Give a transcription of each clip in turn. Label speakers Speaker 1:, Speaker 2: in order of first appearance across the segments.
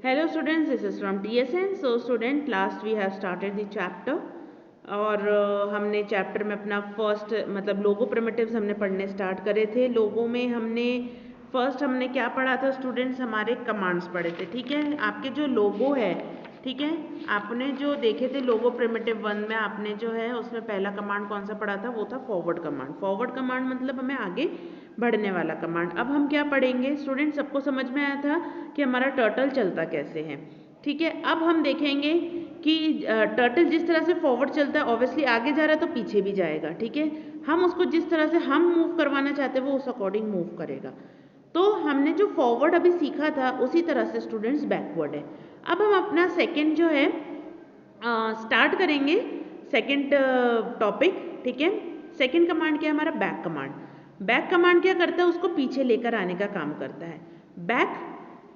Speaker 1: Hello students, this is from TSN. So student, last we have started the chapter और हमने chapter में अपना first मतलब लोगो primitives हमने पढ़ने स्टार्ट करे थे। लोगो में हमने क्या पढ़ा था स्टूडेंट्स, हमारे कमांड्स पढ़े थे। ठीक है, आपके जो लोगो है, ठीक है, आपने जो देखे थे लोगो प्रिमिटिव 1 में आपने जो है उसमें पहला कमांड कौन सा पढ़ा था, वो था फॉरवर्ड कमांड। फॉरवर्ड कमांड मतलब हमें आगे बढ़ने वाला कमांड। अब हम क्या पढ़ेंगे स्टूडेंट, सबको समझ में आया था कि हमारा टर्टल चलता कैसे है। ठीक है, अब हम देखेंगे कि टर्टल जिस तरह से फॉरवर्ड चलता है ऑब्वियसली आगे जा रहा है तो पीछे भी जाएगा। ठीक है, हम उसको जिस तरह से हम मूव करवाना चाहते हैं वो उस अकॉर्डिंग मूव करेगा। तो हमने जो फॉरवर्ड अभी सीखा था उसी तरह से स्टूडेंट्स बैकवर्ड है। अब हम अपना सेकंड जो है स्टार्ट करेंगे, सेकंड टॉपिक। ठीक है, सेकंड कमांड क्या है हमारा, बैक कमांड। बैक कमांड क्या करता है, उसको पीछे लेकर आने का काम करता है। बैक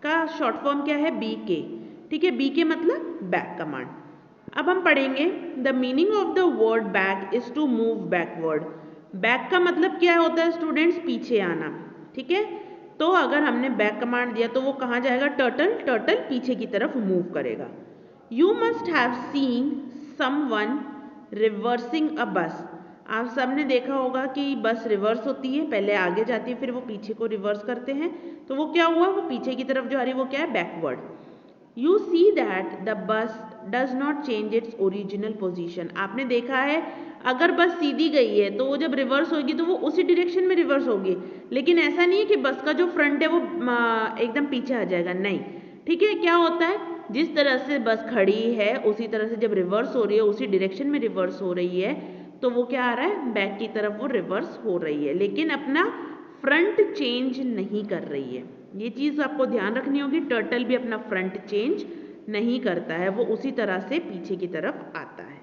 Speaker 1: का शॉर्ट फॉर्म क्या है, बी के। ठीक है, बी के मतलब बैक कमांड। अब हम पढ़ेंगे the meaning of the word back is to move backward. Back का मतलब क्या होता है स्टूडेंट्स, पीछे आना। ठीक है, तो अगर हमने बैक कमांड दिया तो वो कहाँ जाएगा, टर्टल पीछे की तरफ मूव करेगा। You must have seen someone reversing a bus. आप सबने देखा होगा कि बस रिवर्स होती है, पहले आगे जाती है फिर वो पीछे को रिवर्स करते हैं। तो वो क्या हुआ, वो पीछे की तरफ जो आ रही है वो क्या है, backward. You see that the bus does not change its original position. आपने देखा है अगर बस सीधी गई है तो वो जब रिवर्स होगी तो वो उसी डायरेक्शन में रिवर्स होगी, लेकिन ऐसा नहीं है कि बस का जो फ्रंट है वो एकदम पीछे आ जाएगा, नहीं। ठीक है, क्या होता है, जिस तरह से बस खड़ी है उसी तरह से जब रिवर्स हो रही है उसी डायरेक्शन में रिवर्स हो रही है तो वो क्या आ रहा है, बैक की तरफ वो रिवर्स हो रही है, लेकिन अपना फ्रंट चेंज नहीं कर रही है। ये चीज़ आपको ध्यान रखनी होगी, टर्टल भी अपना फ्रंट चेंज नहीं करता है, वो उसी तरह से पीछे की तरफ आता है।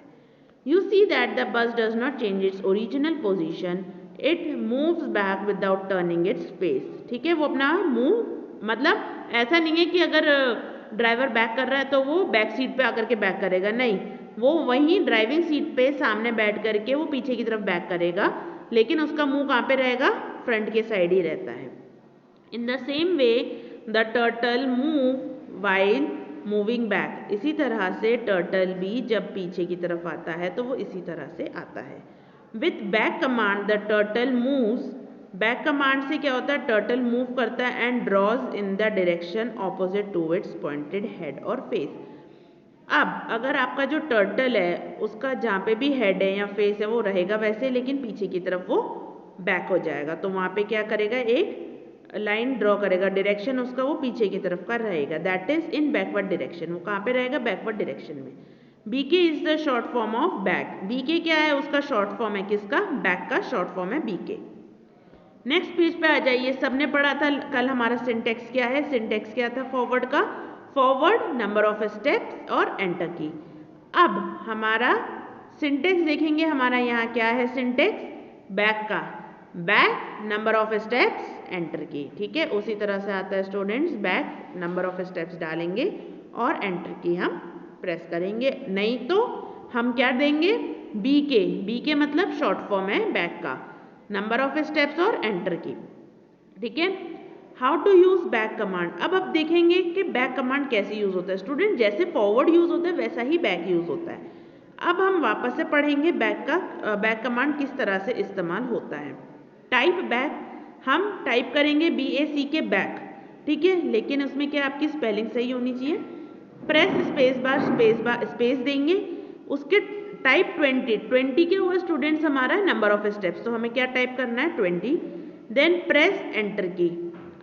Speaker 1: You see that the bus does not change its original position, it moves back without turning its face. ठीक है, वो अपना मूव मतलब ऐसा नहीं है कि अगर ड्राइवर बैक कर रहा है तो वो बैक सीट पे आकर के बैक करेगा, नहीं, वो वहीं ड्राइविंग सीट पे सामने बैठ करके वो पीछे की तरफ बैक करेगा, लेकिन उसका मुंह कहाँ पे रहेगा, फ्रंट के साइड ही रहता है। In the same way the turtle move while moving back. इसी तरह से टर्टल भी जब पीछे की तरफ आता है तो वो इसी तरह से आता है। With back command the turtle moves. Back command से क्या होता है, टर्टल मूव करता है and draws in the direction opposite to its pointed head और फेस। अब अगर आपका जो टर्टल है उसका जहाँ पे भी हेड है या फेस है वो रहेगा वैसे, लेकिन पीछे की तरफ वो बैक हो जाएगा, तो वहाँ पे क्या करेगा, एक लाइन ड्रॉ करेगा, डायरेक्शन उसका वो पीछे की तरफ का रहेगा, that is in backward direction. वो कहाँ पे रहेगा, बैकवर्ड डायरेक्शन में। BK is the short form of back. BK क्या है, उसका शॉर्ट फॉर्म है किसका, बैक का शॉर्ट फॉर्म है बीके। नेक्स्ट पेज पे आ जाइए, सबने पढ़ा था कल हमारा सिंटेक्स क्या है, सिंटेक्स क्या था फॉरवर्ड का, फॉरवर्ड, नंबर ऑफ स्टेप्स और एंटर की। अब हमारा सिंटेक्स देखेंगे, हमारा यहाँ क्या है सिंटेक्स, बैक का, back, number of steps, enter की। ठीक है, उसी तरह से आता है students, back, number of steps डालेंगे और एंटर की हम प्रेस करेंगे, नहीं तो हम क्या देंगे, बीके। बीके मतलब शॉर्ट फॉर्म है बैक का, नंबर ऑफ स्टेप्स और एंटर की। ठीक है, how to use back command. अब आप देखेंगे कि बैक कमांड कैसे यूज होता है स्टूडेंट, जैसे फॉरवर्ड यूज होता है वैसा ही बैक यूज होता है। अब हम वापस से पढ़ेंगे बैक कमांड किस तरह से इस्तेमाल होता है। टाइप बैक, हम टाइप करेंगे BAC के बैक। ठीक है, लेकिन उसमें क्या आपकी स्पेलिंग सही होनी चाहिए। प्रेस स्पेस बार स्पेस देंगे, उसके टाइप 20 क्या हुआ स्टूडेंट्स, हमारा नंबर ऑफ स्टेप्स, तो हमें क्या टाइप करना है 20, देन प्रेस एंटर की।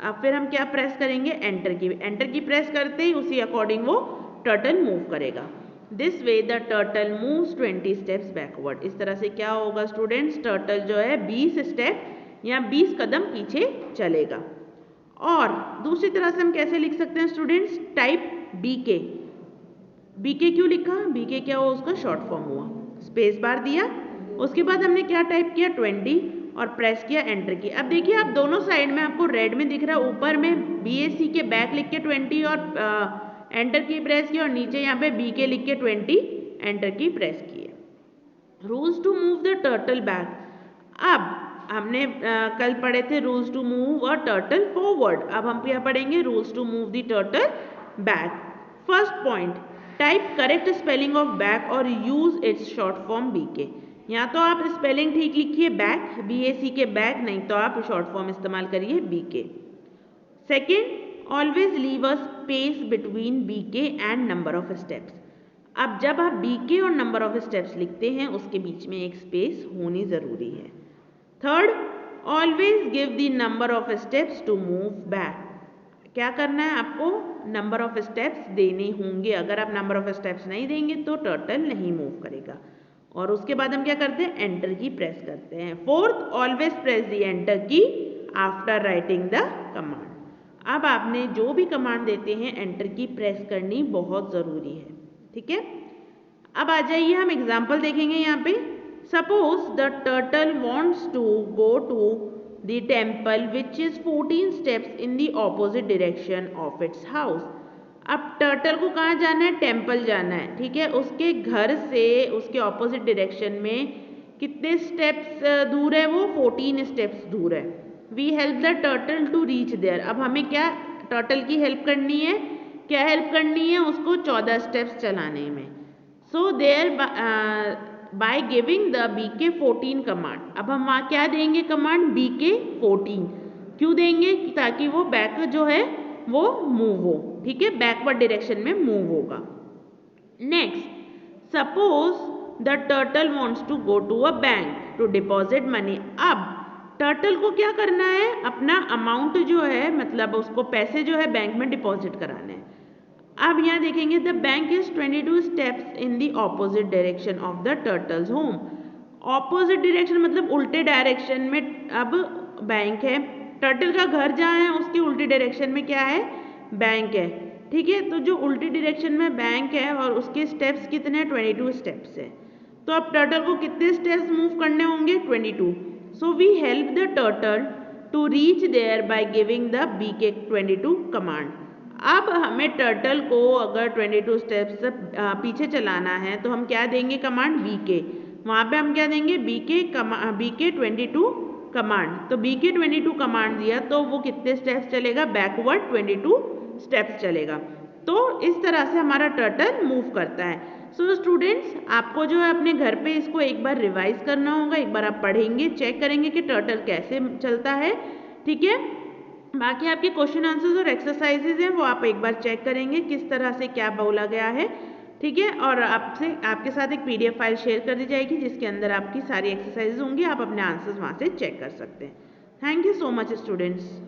Speaker 1: अब फिर हम क्या प्रेस करेंगे, एंटर की। एंटर की प्रेस करते ही उसी अकॉर्डिंग वो टर्टल मूव करेगा। This way the turtle moves 20 steps backward. इस तरह से क्या होगा स्टूडेंट्स, टर्टल जो है 20 स्टेप या 20 कदम पीछे चलेगा। और दूसरी तरह से हम कैसे लिख सकते हैं स्टूडेंट्स, टाइप BK। बीके क्यों लिखा, बीके क्या हुआ, उसका शॉर्ट फॉर्म हुआ, स्पेस बार दिया, उसके बाद हमने क्या टाइप किया 20 और प्रेस किया एंटर की। अब देखिए आप दोनों साइड में आपको रेड में दिख रहा है, ऊपर में BAC के बैक लिख के 20 और एंटर की प्रेस की, और नीचे यहाँ पे BK लिख के 20 एंटर की प्रेस की है। Rules to move the turtle back. अब हमने कल पढ़े थे rules to move a turtle forward, अब हम क्या पढ़ेंगे, rules to move the turtle back. First point, type correct spelling of back और use its short form BK. या तो आप स्पेलिंग ठीक लिखिए बैक, BACK बैक, नहीं तो आप शॉर्ट फॉर्म इस्तेमाल करिए BK। Second, always leave a space between BK and number of steps. अब जब आप BK और नंबर ऑफ स्टेप्स लिखते हैं उसके बीच में एक स्पेस होनी ज़रूरी है। Third, always give the number of steps to move back. क्या करना है आपको, नंबर ऑफ स्टेप्स देने होंगे। अगर आप नंबर ऑफ स्टेप्स नहीं देंगे तो टर्टल नहीं मूव करेगा। और उसके बाद हम क्या करते हैं, एंटर की प्रेस करते हैं। Fourth, always press the enter की आफ्टर राइटिंग द कमांड। अब आपने जो भी कमांड देते हैं एंटर की प्रेस करनी बहुत ज़रूरी है, ठीक है। अब आ जाइए हम एग्जाम्पल देखेंगे यहाँ पे। Suppose the turtle wants to go to the temple which is 14 steps in the opposite direction of its house. अब टर्टल को कहाँ जाना है, टेम्पल जाना है, ठीक है। उसके घर से उसके ऑपोजिट डायरेक्शन में कितने स्टेप्स दूर है, वो 14 स्टेप्स दूर है। We help the turtle to reach there. अब हमें क्या टर्टल की हेल्प करनी है, क्या हेल्प करनी है, उसको 14 स्टेप्स चलाने में। So there bye giving the BK 14 command. अब हम वहाँ क्या देंगे कमांड, BK 14 क्यों देंगे, ताकि वो बैक जो है वो मूव हो, ठीक है, बैकवर्ड डायरेक्शन में मूव होगा। Next, suppose the turtle wants to go to a bank to deposit money. अब टर्टल को क्या करना है, अपना अमाउंट जो है, मतलब उसको पैसे जो है बैंक में डिपॉजिट कराने हैं। अब यहाँ देखेंगे the bank is 22 steps in the opposite direction of the turtles home. Opposite direction मतलब उल्टे डायरेक्शन में अब बैंक है। टर्टल का घर जहाँ है उसके उल्टी डायरेक्शन में क्या है, बैंक है, ठीक है। तो जो उल्टी डायरेक्शन में बैंक है और उसके स्टेप्स कितने हैं, 22 स्टेप्स है। तो अब टर्टल को कितने स्टेप्स मूव करने होंगे, 22। So we help the turtle to reach there bye giving the BK 22 command. अब हमें टर्टल को अगर 22 स्टेप्स पीछे चलाना है तो हम क्या देंगे कमांड, BK। वहाँ पे हम क्या देंगे, BK 22 कमांड। तो BK 22 कमांड दिया तो वो कितने स्टेप्स चलेगा, बैकवर्ड 22 स्टेप्स चलेगा। तो इस तरह से हमारा टर्टल मूव करता है। सो स्टूडेंट्स, आपको जो है अपने घर पे इसको एक बार रिवाइज करना होगा, एक बार आप पढ़ेंगे, चेक करेंगे कि टर्टल कैसे चलता है, ठीक है। बाकी आपके क्वेश्चन आंसर्स और एक्सरसाइजेज हैं वो आप एक बार चेक करेंगे किस तरह से क्या बोला गया है, ठीक है। और आपके साथ एक PDF फाइल शेयर कर दी जाएगी जिसके अंदर आपकी सारी एक्सरसाइजेज होंगी, आप अपने आंसर्स वहाँ से चेक कर सकते हैं। Thank you so much students.